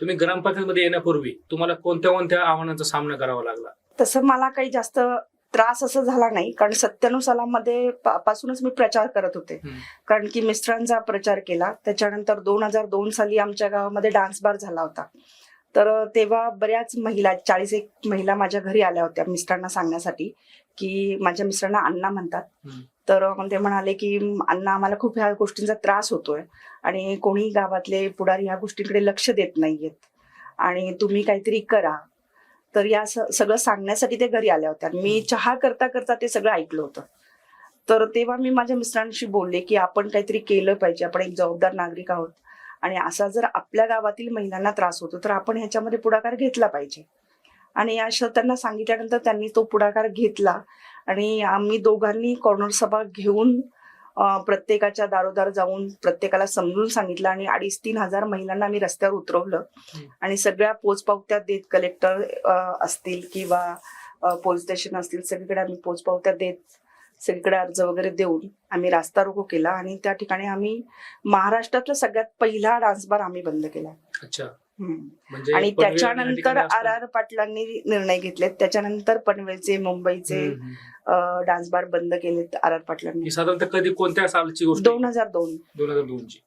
तुम्ही ग्रामपंचायतमध्ये येण्यापूर्वी तुम्हाला कोणत्या कोणत्या आव्हानांचा सामना करावा लागला? तसं मला काही जास्त त्रास असं झाला नाही, कारण 97 सालामध्ये पासूनच मी प्रचार करत होते. कारण की मिस्टरांचा प्रचार केला. त्याच्यानंतर 2002 साली आमच्या गावामध्ये डान्स बार झाला होता. तर तेव्हा बऱ्याच महिला 41 महिला माझ्या घरी आल्या होत्या मिस्टरांना सांगण्यासाठी की माझ्या मिस्टरांना अण्णा म्हणतात. तर ते म्हणाले की अण्णा, आम्हाला खूप ह्या गोष्टींचा त्रास होतोय आणि कोणी गावातले पुढारी ह्या गोष्टींकडे लक्ष देत नाहीयेत आणि तुम्ही काहीतरी करा. तर या सगळं सांगण्यासाठी ते घरी आल्या होत्या. मी चहा करता करता ते सगळं ऐकलं होतं. तर तेव्हा मी माझ्या मिस्टरांशी बोलले की आपण काहीतरी केलं पाहिजे, आपण एक जबाबदार नागरिक आहोत आणि असा जर आपल्या गावातील महिलांना त्रास होतो तर आपण ह्याच्यामध्ये पुढाकार घेतला पाहिजे. आणि असं त्यांना सांगितल्यानंतर त्यांनी तो पुढाकार घेतला आणि आम्ही दोघांनी कॉर्नर सभा घेऊन प्रत्येकाच्या दारोदार जाऊन प्रत्येकाला समजून सांगितलं आणि 2,500-3 हजार महिलांना आम्ही रस्त्यावर उतरवलं आणि सगळ्या पोचपावत्या देत, कलेक्टर असतील किंवा पोलीस स्टेशन असतील, सगळीकडे आम्ही पोचपावत्या देत, सगळीकडे अर्ज वगैरे देऊन आम्ही रास्ता रोको केला आणि त्या ठिकाणी आम्ही महाराष्ट्रातला सगळ्यात पहिला डान्स बार आम्ही बंद केला. अच्छा. आणि त्याच्यानंतर RR पाटलांनी निर्णय घेतलेत. त्याच्यानंतर पनवेलचे, मुंबईचे डान्स बार बंद केलेत RR पाटलांनी. साधारणतः कधी कोणत्या सालची गोष्ट? 2002 2002 ची.